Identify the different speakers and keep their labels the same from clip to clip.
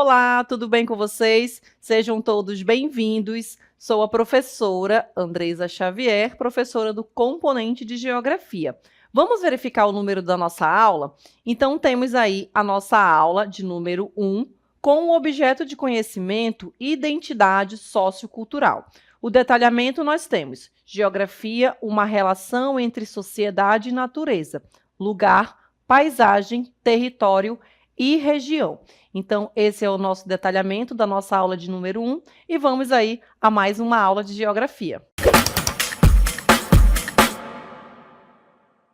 Speaker 1: Olá, tudo bem com vocês? Sejam todos bem-vindos. Sou a professora Andresa Xavier, professora do componente de Geografia. Vamos verificar o número da nossa aula? Então, temos aí a nossa aula de número 1, com o objeto de conhecimento identidade sociocultural. O detalhamento nós temos geografia, uma relação entre sociedade e natureza, lugar, paisagem, território e região. Então, esse é o nosso detalhamento da nossa aula de número 1 e vamos aí a mais uma aula de geografia.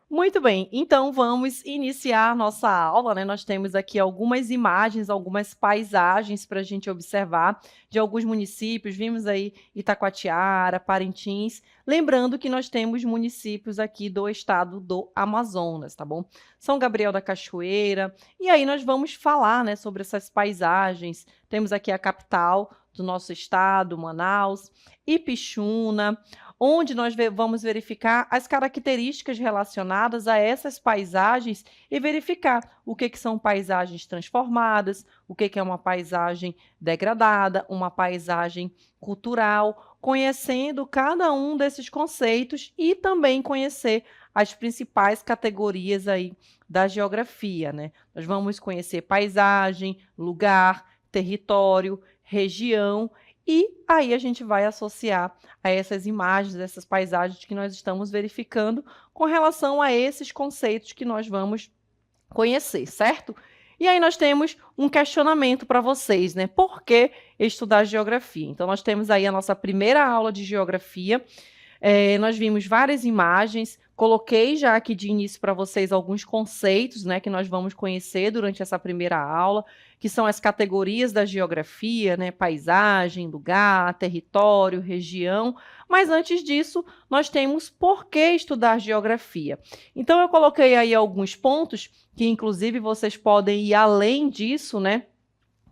Speaker 1: Muito bem, então vamos iniciar nossa aula, né? Nós temos aqui algumas imagens, algumas paisagens para a gente observar de alguns municípios. Vimos aí Itacoatiara, Parintins. Lembrando que nós temos municípios aqui do estado do Amazonas, tá bom? São Gabriel da Cachoeira. E aí nós vamos falar, né, sobre essas paisagens. Temos aqui a capital do nosso estado, Manaus, Ipixuna, onde nós vamos verificar as características relacionadas a essas paisagens e verificar o que são paisagens transformadas, o que é uma paisagem degradada, uma paisagem cultural, conhecendo cada um desses conceitos e também conhecer as principais categorias aí da geografia, né? Nós vamos conhecer paisagem, lugar, território, região, e aí a gente vai associar a essas imagens, essas paisagens que nós estamos verificando com relação a esses conceitos que nós vamos conhecer, certo? E aí nós temos um questionamento para vocês, né? Por que estudar geografia? Então, nós temos aí a nossa primeira aula de geografia. Nós vimos várias imagens, coloquei já aqui de início para vocês alguns conceitos, né, que nós vamos conhecer durante essa primeira aula, que são as categorias da geografia, né, paisagem, lugar, território, região. Mas antes disso, nós temos por que estudar geografia. Então, eu coloquei aí alguns pontos que, inclusive, vocês podem ir além disso, né?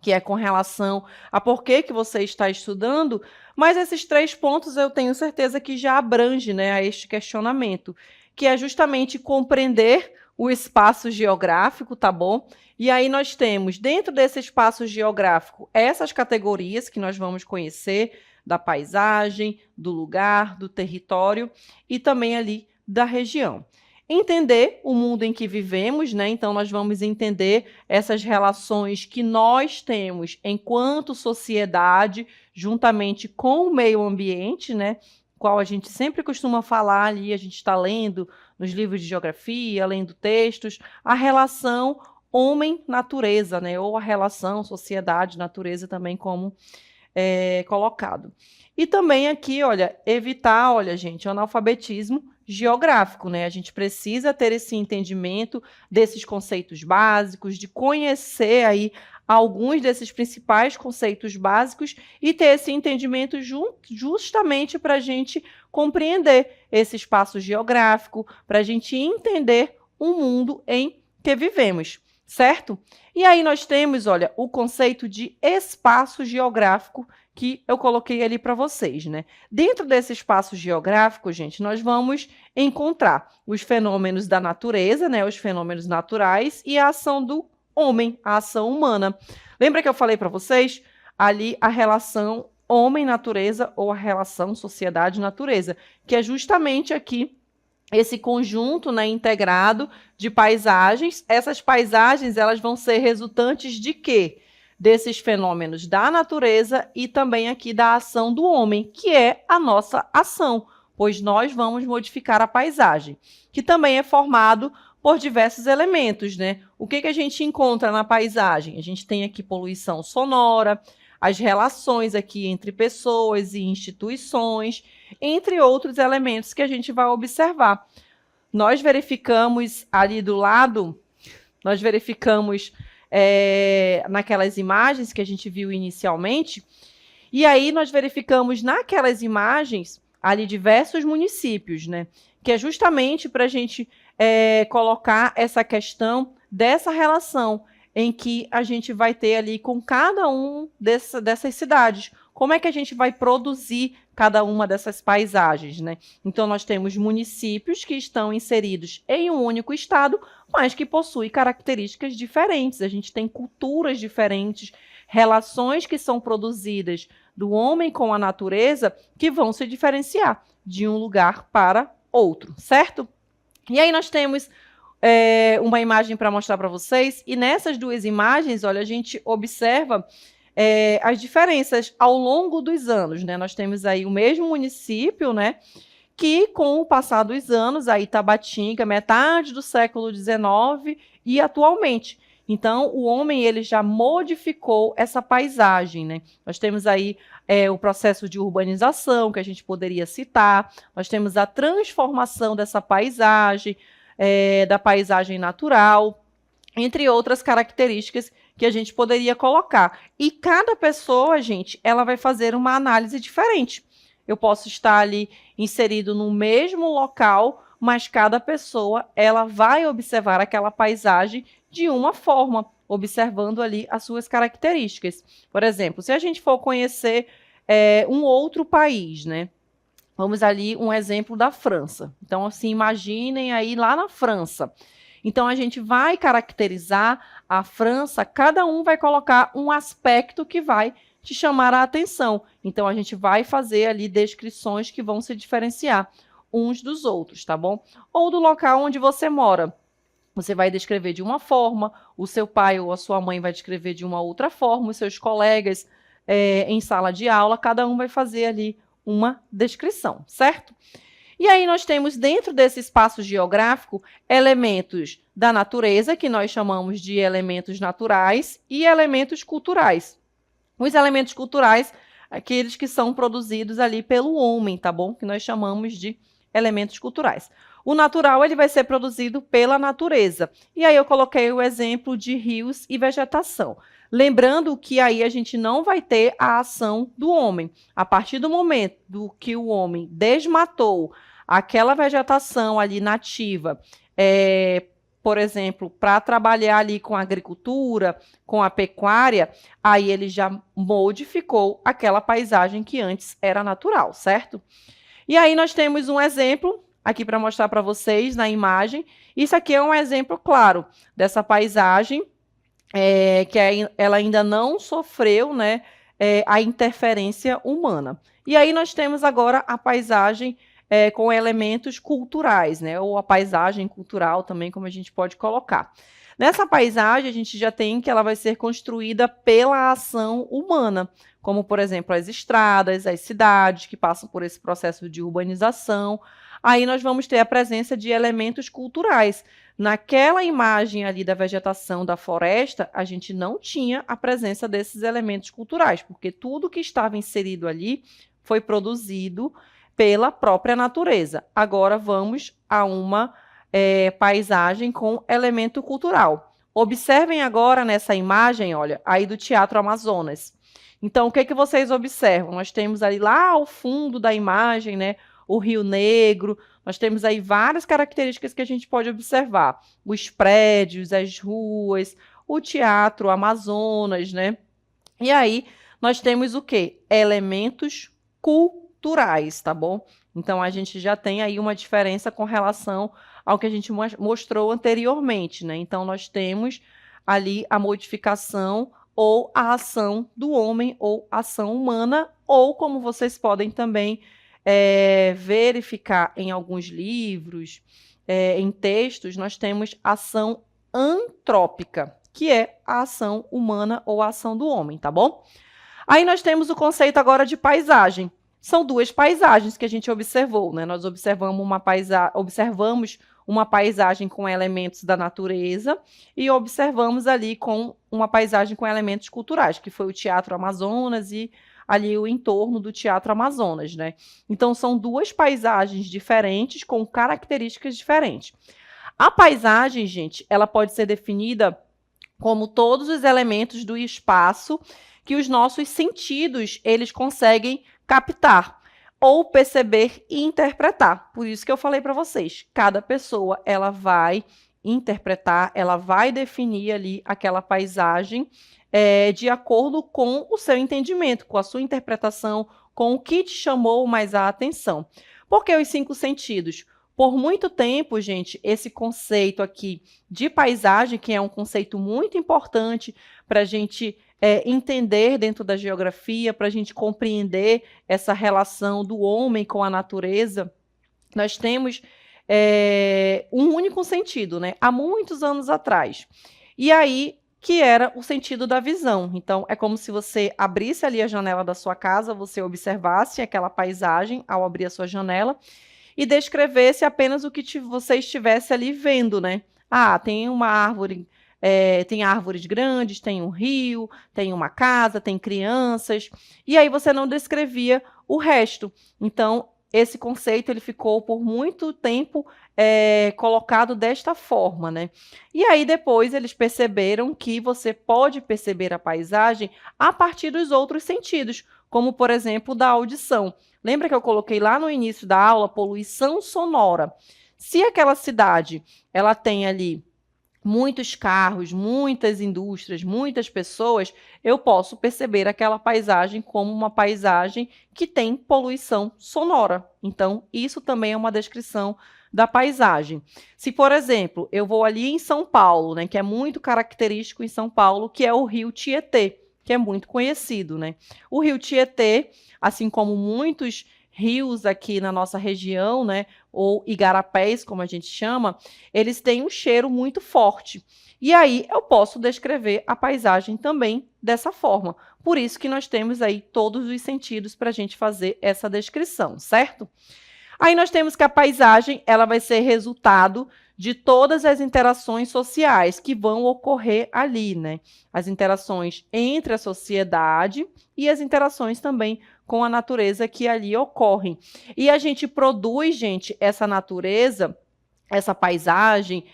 Speaker 1: Que é com relação a por que você está estudando, mas esses 3 pontos eu tenho certeza que já abrange, né, a este questionamento, que é justamente compreender o espaço geográfico, tá bom? E aí nós temos, dentro desse espaço geográfico, essas categorias que nós vamos conhecer, da paisagem, do lugar, do território e também ali da região. Entender o mundo em que vivemos, né? Então, nós vamos entender essas relações que nós temos enquanto sociedade, juntamente com o meio ambiente, né? Qual a gente sempre costuma falar ali, a gente está lendo nos livros de geografia, lendo textos, a relação homem-natureza, né? Ou a relação sociedade-natureza também como colocado. E também aqui, olha, evitar, olha, gente, o analfabetismo geográfico, né? A gente precisa ter esse entendimento desses conceitos básicos, de conhecer aí alguns desses principais conceitos básicos e ter esse entendimento justamente para a gente compreender esse espaço geográfico, para a gente entender o mundo em que vivemos, certo? E aí nós temos, olha, o conceito de espaço geográfico que eu coloquei ali para vocês, né? Dentro desse espaço geográfico, gente, nós vamos encontrar os fenômenos da natureza, né? Os fenômenos naturais e a ação do homem, a ação humana. Lembra que eu falei para vocês ali a relação homem-natureza ou a relação sociedade-natureza, que é justamente aqui esse conjunto, né, integrado de paisagens. Essas paisagens elas vão ser resultantes de quê? Desses fenômenos da natureza e também aqui da ação do homem, que é a nossa ação, pois nós vamos modificar a paisagem, que também é formado por diversos elementos, né? O que a gente encontra na paisagem? A gente tem aqui poluição sonora, as relações aqui entre pessoas e instituições, entre outros elementos que a gente vai observar. Nós verificamos ali do lado, naquelas imagens que a gente viu inicialmente, e aí nós verificamos naquelas imagens ali diversos municípios, né? Que é justamente para a gente colocar essa questão dessa relação em que a gente vai ter ali com cada um dessas cidades. Como é que a gente vai produzir cada uma dessas paisagens, né? Então, nós temos municípios que estão inseridos em um único estado, mas que possuem características diferentes. A gente tem culturas diferentes, relações que são produzidas do homem com a natureza que vão se diferenciar de um lugar para outro, certo? E aí nós temos uma imagem para mostrar para vocês, e nessas duas imagens, olha, a gente observa as diferenças ao longo dos anos, né? Nós temos aí o mesmo município, né? Que com o passar dos anos, aí Tabatinga, metade do século XIX e atualmente. Então, o homem ele já modificou essa paisagem, né? Nós temos aí o processo de urbanização, que a gente poderia citar, nós temos a transformação dessa paisagem, da paisagem natural, entre outras características que a gente poderia colocar. E cada pessoa, gente, ela vai fazer uma análise diferente. Eu posso estar ali inserido no mesmo local, mas cada pessoa ela vai observar aquela paisagem de uma forma, observando ali as suas características. Por exemplo, se a gente for conhecer um outro país, né? Vamos ali um exemplo da França. Então, assim, imaginem aí lá na França. Então, a gente vai caracterizar a França, cada um vai colocar um aspecto que vai te chamar a atenção. Então, a gente vai fazer ali descrições que vão se diferenciar uns dos outros, tá bom? Ou do local onde você mora. Você vai descrever de uma forma, o seu pai ou a sua mãe vai descrever de uma outra forma, os seus colegas em sala de aula, cada um vai fazer ali uma descrição, certo? E aí nós temos dentro desse espaço geográfico elementos da natureza, que nós chamamos de elementos naturais, e elementos culturais. Os elementos culturais, aqueles que são produzidos ali pelo homem, tá bom? Que nós chamamos de elementos culturais. O natural ele vai ser produzido pela natureza. E aí eu coloquei o exemplo de rios e vegetação. Lembrando que aí a gente não vai ter a ação do homem. A partir do momento do que o homem desmatou aquela vegetação ali nativa, por exemplo, para trabalhar ali com a agricultura, com a pecuária, aí ele já modificou aquela paisagem que antes era natural, certo? E aí nós temos um exemplo aqui para mostrar para vocês na imagem. Isso aqui é um exemplo claro dessa paisagem que ela ainda não sofreu, né, a interferência humana. E aí nós temos agora a paisagem com elementos culturais, né, ou a paisagem cultural também, como a gente pode colocar. Nessa paisagem, a gente já tem que ela vai ser construída pela ação humana, como, por exemplo, as estradas, as cidades que passam por esse processo de urbanização. Aí nós vamos ter a presença de elementos culturais. Naquela imagem ali da vegetação da floresta, a gente não tinha a presença desses elementos culturais, porque tudo que estava inserido ali foi produzido pela própria natureza. Agora vamos a uma paisagem com elemento cultural. Observem agora nessa imagem, olha, aí do Teatro Amazonas. Então, o que que vocês observam? Nós temos ali lá ao fundo da imagem, né, o Rio Negro, nós temos aí várias características que a gente pode observar. Os prédios, as ruas, o Teatro Amazonas, né? E aí, nós temos o quê? Elementos culturais, tá bom? Então, a gente já tem aí uma diferença com relação ao que a gente mostrou anteriormente, né? Então, nós temos ali a modificação ou a ação do homem ou ação humana, ou como vocês podem também verificar em alguns livros, em textos, nós temos ação antrópica, que é a ação humana ou a ação do homem, tá bom? Aí nós temos o conceito agora de paisagem. São duas paisagens que a gente observou, né? Nós observamos uma paisagem com elementos da natureza e observamos ali com uma paisagem com elementos culturais, que foi o Teatro Amazonas e ali o entorno do Teatro Amazonas, né? Então, são duas paisagens diferentes com características diferentes. A paisagem, gente, ela pode ser definida como todos os elementos do espaço que os nossos sentidos, eles conseguem captar ou perceber e interpretar. Por isso que eu falei para vocês, cada pessoa, ela vai interpretar, ela vai definir ali aquela paisagem de acordo com o seu entendimento, com a sua interpretação, com o que te chamou mais a atenção. Por que os 5 sentidos? Por muito tempo, gente, esse conceito aqui de paisagem, que é um conceito muito importante para a gente entender dentro da geografia, para a gente compreender essa relação do homem com a natureza, nós temos um único sentido, né? Há muitos anos atrás. E aí, que era o sentido da visão. Então, é como se você abrisse ali a janela da sua casa, você observasse aquela paisagem ao abrir a sua janela e descrevesse apenas o que você estivesse ali vendo, né? Ah, tem uma árvore, tem árvores grandes, tem um rio, tem uma casa, tem crianças, e aí você não descrevia o resto. Então, esse conceito ele ficou por muito tempo colocado desta forma, né? E aí depois eles perceberam que você pode perceber a paisagem a partir dos outros sentidos, como por exemplo da audição. Lembra que eu coloquei lá no início da aula poluição sonora? Se aquela cidade ela tem ali muitos carros, muitas indústrias, muitas pessoas, eu posso perceber aquela paisagem como uma paisagem que tem poluição sonora. Então, isso também é uma descrição da paisagem. Se, por exemplo, eu vou ali em São Paulo, né, que é muito característico em São Paulo, que é o Rio Tietê, que é muito conhecido, né? O Rio Tietê, assim como muitos rios aqui na nossa região, né, ou igarapés, como a gente chama, eles têm um cheiro muito forte. E aí eu posso descrever a paisagem também dessa forma. Por isso que nós temos aí todos os sentidos para a gente fazer essa descrição, certo? Aí nós temos que a paisagem ela vai ser resultado de todas as interações sociais que vão ocorrer ali, né? As interações entre a sociedade e as interações também com a natureza que ali ocorrem. E a gente produz, gente, essa natureza, essa paisagem,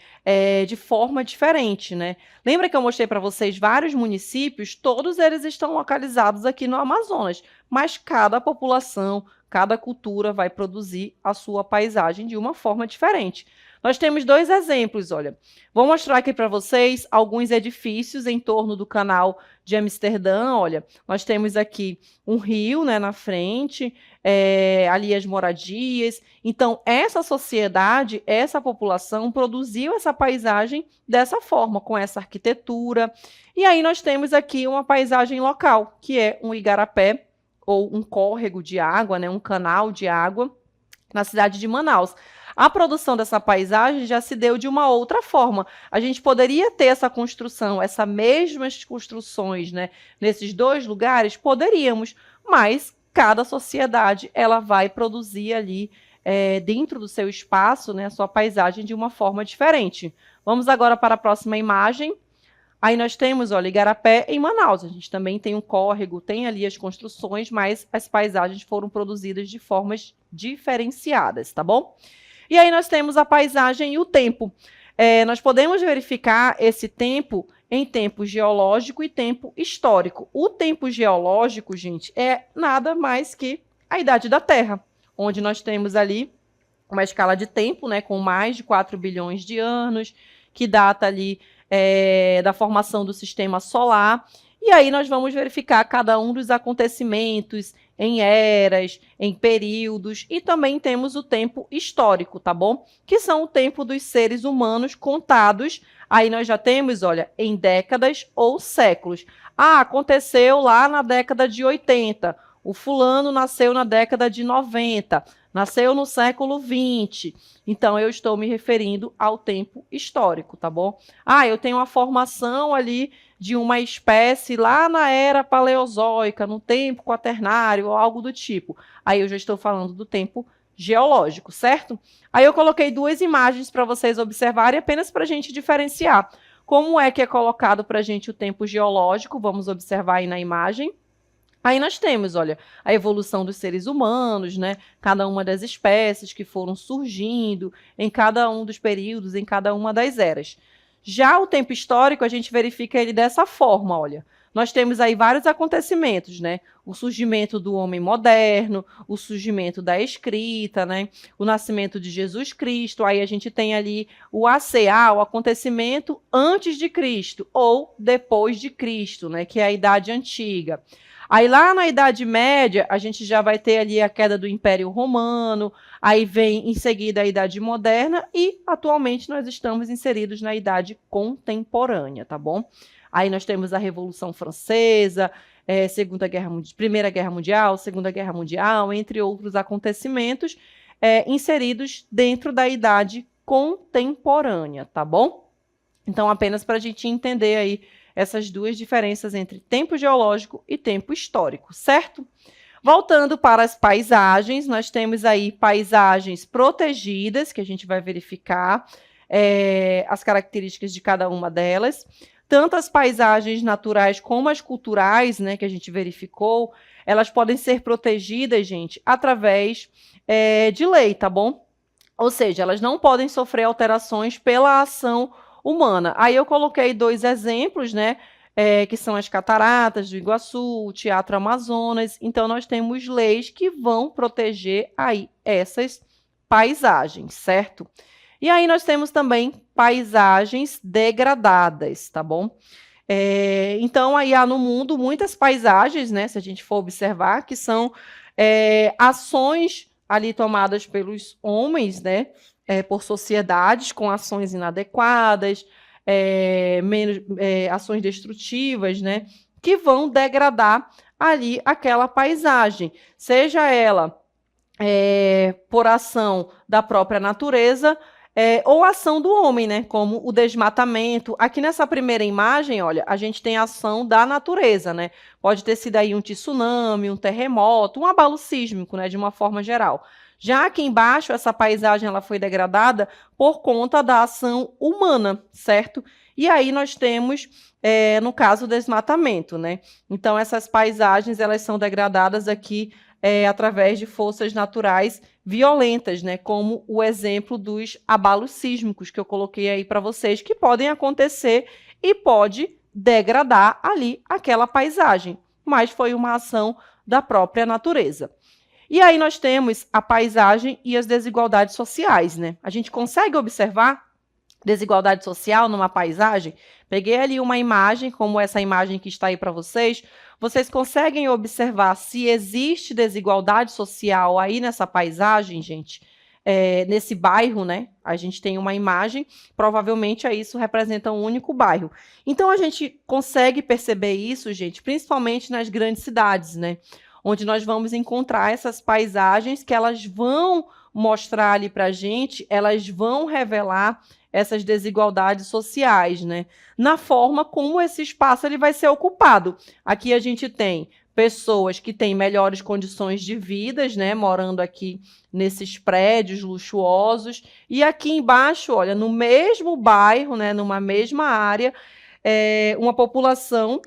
Speaker 1: de forma diferente, né? Lembra que eu mostrei para vocês vários municípios? Todos eles estão localizados aqui no Amazonas, mas cada população, cada cultura vai produzir a sua paisagem de uma forma diferente. Nós temos dois exemplos, olha. Vou mostrar aqui para vocês alguns edifícios em torno do canal de Amsterdã. Olha, nós temos aqui um rio, né, na frente, ali as moradias. Então, essa sociedade, essa população produziu essa paisagem dessa forma, com essa arquitetura. E aí nós temos aqui uma paisagem local, que é um igarapé, ou um córrego de água, né, um canal de água, na cidade de Manaus. A produção dessa paisagem já se deu de uma outra forma. A gente poderia ter essa construção, essas mesmas construções, né, nesses dois lugares? Poderíamos, mas cada sociedade ela vai produzir ali dentro do seu espaço, né, a sua paisagem de uma forma diferente. Vamos agora para a próxima imagem. Aí nós temos, olha, Igarapé em Manaus. A gente também tem um córrego, tem ali as construções, mas as paisagens foram produzidas de formas diferenciadas, tá bom? E aí nós temos a paisagem e o tempo. Nós podemos verificar esse tempo em tempo geológico e tempo histórico. O tempo geológico, gente, é nada mais que a idade da Terra, onde nós temos ali uma escala de tempo, né, com mais de 4 bilhões de anos, que data ali da formação do sistema solar. E aí nós vamos verificar cada um dos acontecimentos em eras, em períodos, e também temos o tempo histórico, tá bom? Que são o tempo dos seres humanos contados. Aí nós já temos, olha, em décadas ou séculos. Ah, aconteceu lá na década de 80. O fulano nasceu na década de 90. Nasceu no século 20. Então, eu estou me referindo ao tempo histórico, tá bom? Ah, eu tenho uma formação ali de uma espécie lá na era paleozoica, no tempo quaternário, ou algo do tipo. Aí eu já estou falando do tempo geológico, certo? Aí eu coloquei duas imagens para vocês observarem, apenas para a gente diferenciar. Como é que é colocado para a gente o tempo geológico? Vamos observar aí na imagem. Aí nós temos, olha, a evolução dos seres humanos, né? Cada uma das espécies que foram surgindo em cada um dos períodos, em cada uma das eras. Já o tempo histórico, a gente verifica ele dessa forma, olha. Nós temos aí vários acontecimentos, né? O surgimento do homem moderno, o surgimento da escrita, né? O nascimento de Jesus Cristo. Aí a gente tem ali o ACA, o acontecimento antes de Cristo ou depois de Cristo, né? Que é a Idade Antiga. Aí lá na Idade Média, a gente já vai ter ali a queda do Império Romano, aí vem em seguida a Idade Moderna e atualmente nós estamos inseridos na Idade Contemporânea, tá bom? Aí nós temos a Revolução Francesa, Primeira Guerra Mundial, Segunda Guerra Mundial, entre outros acontecimentos inseridos dentro da idade contemporânea, tá bom? Então, apenas para a gente entender aí essas duas diferenças entre tempo geológico e tempo histórico, certo? Voltando para as paisagens, nós temos aí paisagens protegidas, que a gente vai verificar as características de cada uma delas. Tanto as paisagens naturais como as culturais, né, que a gente verificou, elas podem ser protegidas, gente, através de lei, tá bom? Ou seja, elas não podem sofrer alterações pela ação humana. Aí eu coloquei 2 exemplos, né? Que são as cataratas do Iguaçu, o Teatro Amazonas. Então, nós temos leis que vão proteger aí essas paisagens, certo? E aí nós temos também paisagens degradadas, tá bom? Então, aí há no mundo muitas paisagens, né? Se a gente for observar, que são ações ali tomadas pelos homens, né? Por sociedades com ações inadequadas, ações destrutivas, né? Que vão degradar ali aquela paisagem, seja ela por ação da própria natureza, ou ação do homem, né? Como o desmatamento. Aqui nessa primeira imagem, olha, a gente tem a ação da natureza, né? Pode ter sido aí um tsunami, um terremoto, um abalo sísmico, né? De uma forma geral. Já aqui embaixo, essa paisagem ela foi degradada por conta da ação humana, certo? E aí nós temos, no caso, o desmatamento, né? Então, essas paisagens elas são degradadas aqui através de forças naturais violentas, né? Como o exemplo dos abalos sísmicos que eu coloquei aí para vocês, que podem acontecer e pode degradar ali aquela paisagem, mas foi uma ação da própria natureza. E aí nós temos a paisagem e as desigualdades sociais, né? A gente consegue observar desigualdade social numa paisagem? Peguei ali uma imagem, como essa imagem que está aí para vocês. Vocês conseguem observar se existe desigualdade social aí nessa paisagem, gente? Nesse bairro, né? A gente tem uma imagem, provavelmente isso representa um único bairro. Então, a gente consegue perceber isso, gente, principalmente nas grandes cidades, né? Onde nós vamos encontrar essas paisagens que elas vão mostrar ali para a gente, elas vão revelar essas desigualdades sociais, né? Na forma como esse espaço ele vai ser ocupado. Aqui a gente tem pessoas que têm melhores condições de vida, né, morando aqui nesses prédios luxuosos, e aqui embaixo, olha, no mesmo bairro, né, numa mesma área, uma população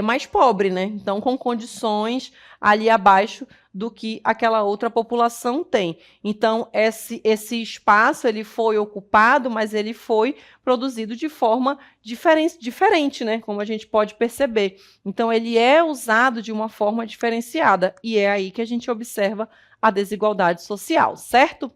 Speaker 1: mais pobre, né? Então, com condições ali abaixo do que aquela outra população tem. Então, esse espaço ele foi ocupado, mas ele foi produzido de forma diferente, né? Como a gente pode perceber. Então, ele é usado de uma forma diferenciada, e é aí que a gente observa a desigualdade social, certo?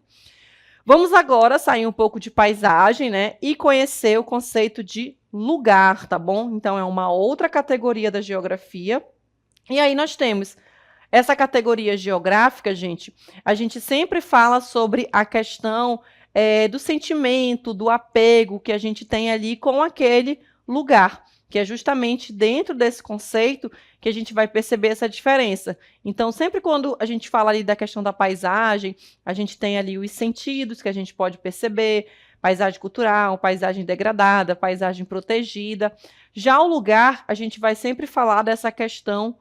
Speaker 1: Vamos agora sair um pouco de paisagem, né, e conhecer o conceito de lugar, tá bom? Então, é uma outra categoria da geografia. E aí nós temos essa categoria geográfica, gente, a gente sempre fala sobre a questão do sentimento, do apego que a gente tem ali com aquele lugar, que é justamente dentro desse conceito que a gente vai perceber essa diferença. Então, sempre quando a gente fala ali da questão da paisagem, a gente tem ali os sentidos que a gente pode perceber, paisagem cultural, paisagem degradada, paisagem protegida. Já o lugar, a gente vai sempre falar dessa questão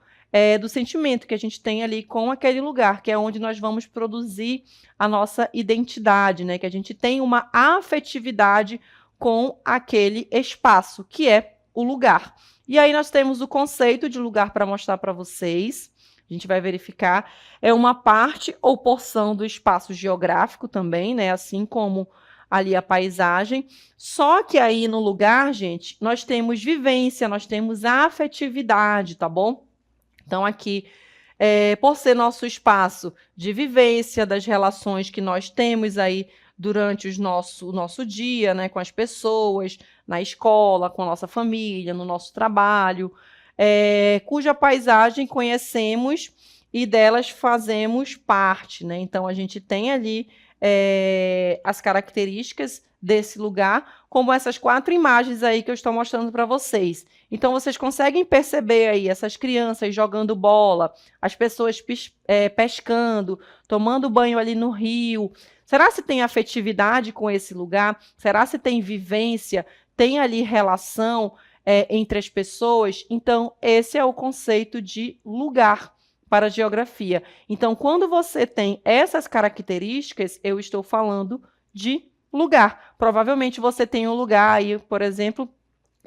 Speaker 1: do sentimento que a gente tem ali com aquele lugar, que é onde nós vamos produzir a nossa identidade, né? Que a gente tem uma afetividade com aquele espaço, que é o lugar. E aí nós temos o conceito de lugar para mostrar para vocês. A gente vai verificar. É uma parte ou porção do espaço geográfico também, né? Assim como ali a paisagem. Só que aí no lugar, gente, nós temos vivência, nós temos afetividade, tá bom? Então, aqui, por ser nosso espaço de vivência, das relações que nós temos aí durante o nosso dia, né, com as pessoas, na escola, com a nossa família, no nosso trabalho, cuja paisagem conhecemos e delas fazemos parte, né? Então, a gente tem ali as características desse lugar, como essas 4 imagens aí que eu estou mostrando para vocês. Então, vocês conseguem perceber aí essas crianças jogando bola, as pessoas pescando, tomando banho ali no rio. Será se tem afetividade com esse lugar? Será se tem vivência? Tem ali relação entre as pessoas? Então, esse é o conceito de lugar para a geografia. Então, quando você tem essas características, eu estou falando de lugar. Provavelmente você tem um lugar aí, por exemplo,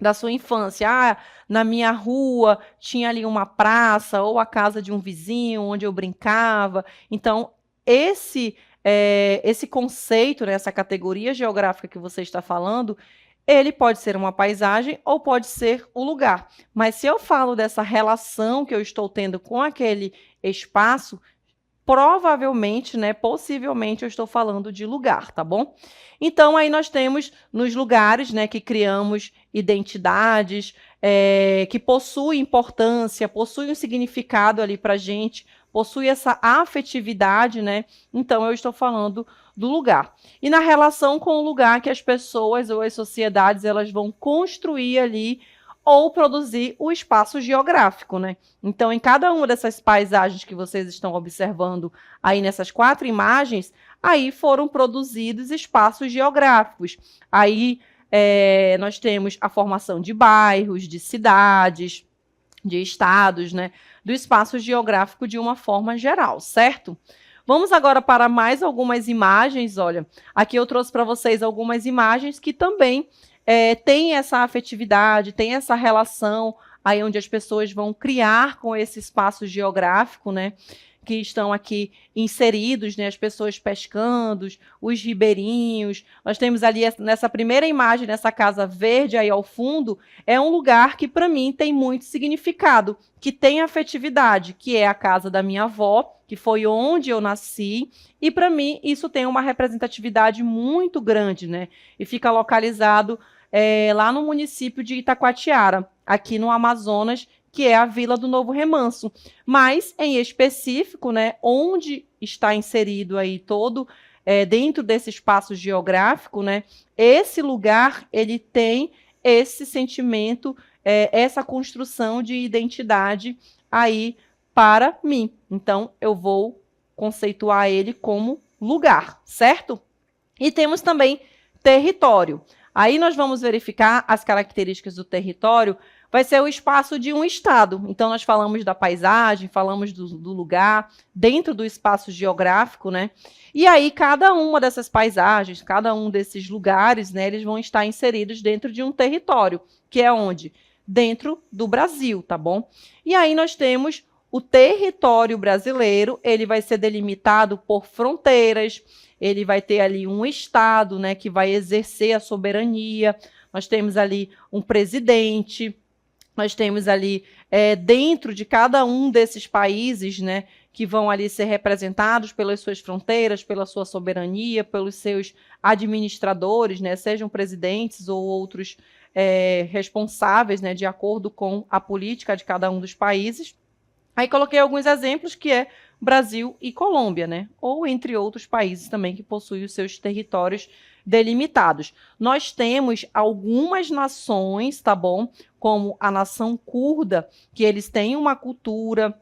Speaker 1: da sua infância. Ah, na minha rua tinha ali uma praça ou a casa de um vizinho onde eu brincava. Então, esse conceito, né, essa categoria geográfica que você está falando, ele pode ser uma paisagem ou pode ser um lugar. Mas se eu falo dessa relação que eu estou tendo com aquele espaço, provavelmente, né, possivelmente eu estou falando de lugar, tá bom? Então, aí nós temos nos lugares, né, que criamos identidades, que possuem importância, possuem um significado ali para a gente, possui essa afetividade, né? Então, eu estou falando do lugar. E na relação com o lugar que as pessoas ou as sociedades elas vão construir ali ou produzir o espaço geográfico, né? Então, em cada uma dessas paisagens que vocês estão observando aí nessas 4 imagens, aí foram produzidos espaços geográficos. Aí nós temos a formação de bairros, de cidades, de estados, né? Do espaço geográfico de uma forma geral, certo? Vamos agora para mais algumas imagens. Olha, aqui eu trouxe para vocês algumas imagens que também têm essa afetividade, tem essa relação aí onde as pessoas vão criar com esse espaço geográfico, né? Que estão aqui inseridos, né, as pessoas pescando, os ribeirinhos. Nós temos ali nessa primeira imagem, nessa casa verde aí ao fundo, é um lugar que para mim tem muito significado, que tem afetividade, que é a casa da minha avó, que foi onde eu nasci, e para mim isso tem uma representatividade muito grande, né? E fica localizado lá no município de Itacoatiara, aqui no Amazonas, que é a Vila do Novo Remanso. Mas, em específico, né, onde está inserido aí todo, dentro desse espaço geográfico, né, esse lugar, ele tem esse sentimento, essa construção de identidade aí para mim. Então, eu vou conceituar ele como lugar, certo? E temos também território. Aí nós vamos verificar as características do território. Vai ser o espaço de um estado. Então, nós falamos da paisagem, falamos do lugar, dentro do espaço geográfico, né? E aí, cada uma dessas paisagens, cada um desses lugares, né, eles vão estar inseridos dentro de um território, que é onde? Dentro do Brasil, tá bom? E aí nós temos o território brasileiro, ele vai ser delimitado por fronteiras, ele vai ter ali um estado, né, que vai exercer a soberania. Nós temos ali um presidente. Nós temos ali, dentro de cada um desses países, né, que vão ali ser representados pelas suas fronteiras, pela sua soberania, pelos seus administradores, né, sejam presidentes ou outros responsáveis, né, de acordo com a política de cada um dos países. Aí coloquei alguns exemplos, que é Brasil e Colômbia, né, ou entre outros países também que possuem os seus territórios delimitados. Nós temos algumas nações, tá bom? Como a nação curda, que eles têm uma cultura,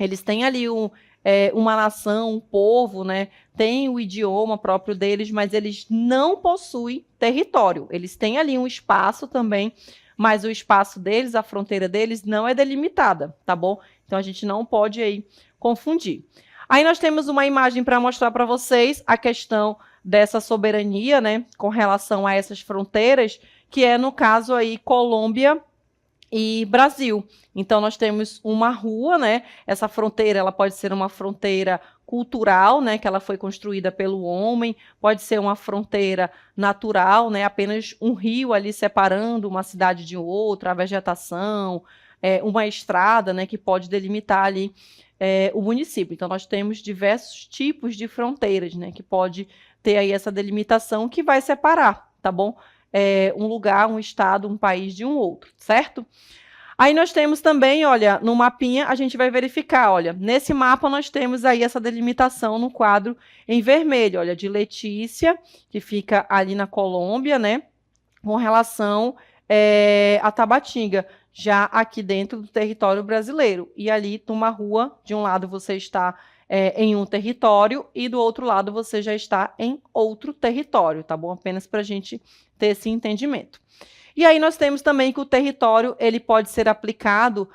Speaker 1: eles têm ali uma nação, um povo, né? Tem o idioma próprio deles, mas eles não possuem território. Eles têm ali um espaço também, mas o espaço deles, a fronteira deles, não é delimitada, tá bom? Então a gente não pode aí confundir. Aí nós temos uma imagem para mostrar para vocês a questão dessa soberania, né, com relação a essas fronteiras, que é, no caso aí, Colômbia e Brasil. Então, nós temos uma rua, né, essa fronteira, ela pode ser uma fronteira cultural, né, que ela foi construída pelo homem, pode ser uma fronteira natural, né, apenas um rio ali separando uma cidade de outra, a vegetação, uma estrada, né, que pode delimitar ali o município. Então, nós temos diversos tipos de fronteiras, né, que pode ter aí essa delimitação que vai separar, tá bom? Um lugar, um estado, um país de um outro, certo? Aí nós temos também, olha, no mapinha a gente vai verificar, olha, nesse mapa nós temos aí essa delimitação no quadro em vermelho, olha, de Letícia, que fica ali na Colômbia, né, com relação a Tabatinga, já aqui dentro do território brasileiro. E ali, numa rua, de um lado você está em um território e do outro lado você já está em outro território, tá bom? Apenas para a gente ter esse entendimento. E aí nós temos também que o território ele pode ser aplicado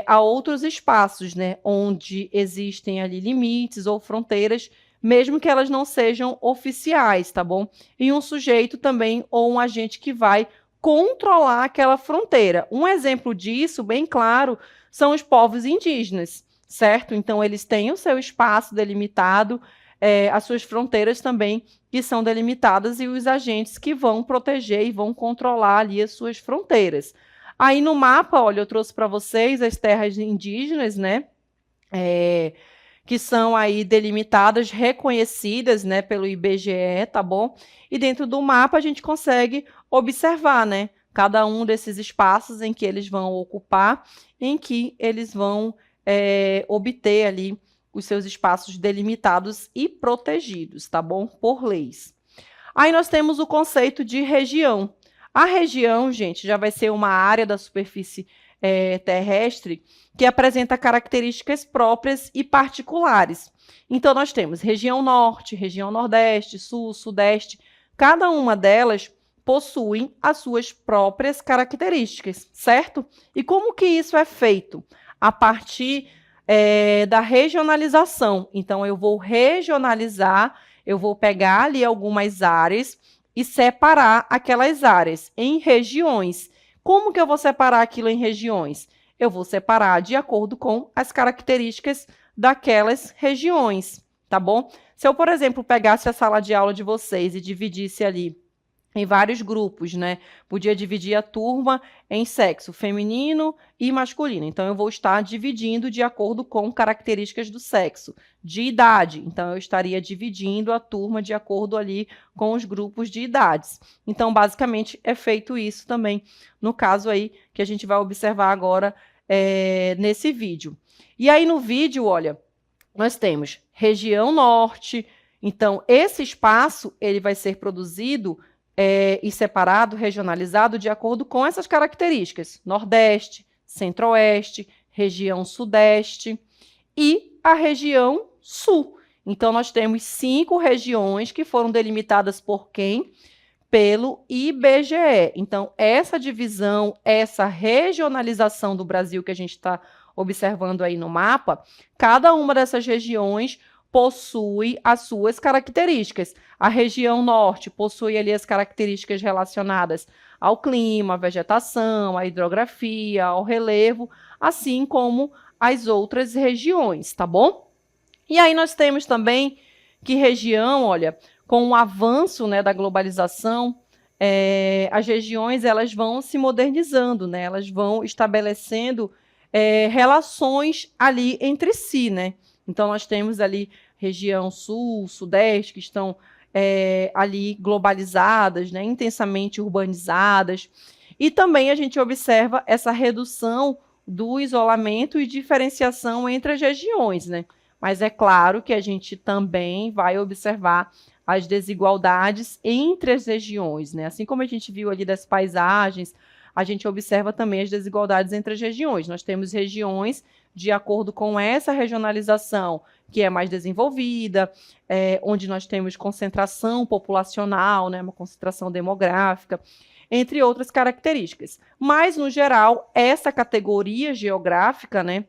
Speaker 1: a outros espaços, né, onde existem ali limites ou fronteiras, mesmo que elas não sejam oficiais, tá bom? E um sujeito também ou um agente que vai controlar aquela fronteira. Um exemplo disso, bem claro, são os povos indígenas, certo? Então, eles têm o seu espaço delimitado, as suas fronteiras também que são delimitadas e os agentes que vão proteger e vão controlar ali as suas fronteiras. Aí no mapa, olha, eu trouxe para vocês as terras indígenas, né? Que são aí delimitadas, reconhecidas, né, pelo IBGE, tá bom? E dentro do mapa a gente consegue observar, né, cada um desses espaços em que eles vão ocupar, em que eles vão obter ali os seus espaços delimitados e protegidos, tá bom? Por leis. Aí nós temos o conceito de região. A região, gente, já vai ser uma área da superfície terrestre que apresenta características próprias e particulares. Então, nós temos região norte, região nordeste, sul, sudeste. Cada uma delas possui as suas próprias características, certo? E como que isso é feito? A partir da regionalização. Então, eu vou regionalizar, eu vou pegar ali algumas áreas e separar aquelas áreas em regiões. Como que eu vou separar aquilo em regiões? Eu vou separar de acordo com as características daquelas regiões, tá bom? Se eu, por exemplo, pegasse a sala de aula de vocês e dividisse ali em vários grupos, né? Podia dividir a turma em sexo feminino e masculino. Então, eu vou estar dividindo de acordo com características do sexo. De idade, então, eu estaria dividindo a turma de acordo ali com os grupos de idades. Então, basicamente, é feito isso também no caso aí que a gente vai observar agora nesse vídeo. E aí, no vídeo, olha, nós temos região norte. Então, esse espaço, ele vai ser produzido e separado, regionalizado de acordo com essas características: Nordeste, Centro-Oeste, região Sudeste e a região Sul. Então, nós temos 5 regiões que foram delimitadas por quem? Pelo IBGE. Então, essa divisão, essa regionalização do Brasil que a gente está observando aí no mapa, cada uma dessas regiões possui as suas características. A região norte possui ali as características relacionadas ao clima, à vegetação, à hidrografia, ao relevo, assim como as outras regiões, tá bom? E aí nós temos também que região, olha, com o avanço, né, da globalização, as regiões elas vão se modernizando, né? Elas vão estabelecendo relações ali entre si, né? Então, nós temos ali região sul, sudeste, que estão ali globalizadas, né, intensamente urbanizadas. E também a gente observa essa redução do isolamento e diferenciação entre as regiões, né? Mas é claro que a gente também vai observar as desigualdades entre as regiões, né? Assim como a gente viu ali das paisagens, a gente observa também as desigualdades entre as regiões. Nós temos regiões de acordo com essa regionalização, que é mais desenvolvida, onde nós temos concentração populacional, né, uma concentração demográfica, entre outras características. Mas, no geral, essa categoria geográfica, né,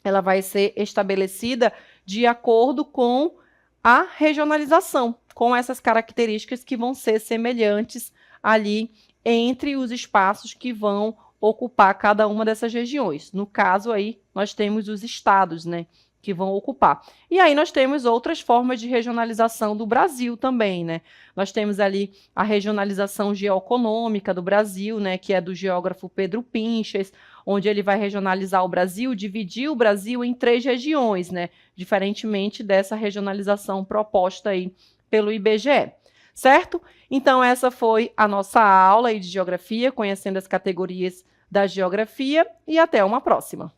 Speaker 1: ela vai ser estabelecida de acordo com a regionalização, com essas características que vão ser semelhantes ali entre os espaços que vão ocupar cada uma dessas regiões. No caso aí, nós temos os estados, né, que vão ocupar. E aí nós temos outras formas de regionalização do Brasil também, né? Nós temos ali a regionalização geoeconômica do Brasil, né, que é do geógrafo Pedro Pinches, onde ele vai regionalizar o Brasil, dividir o Brasil em 3 regiões, né, diferentemente dessa regionalização proposta aí pelo IBGE. certo? Então, essa foi a nossa aula aí de geografia, conhecendo as categorias da geografia, e até uma próxima.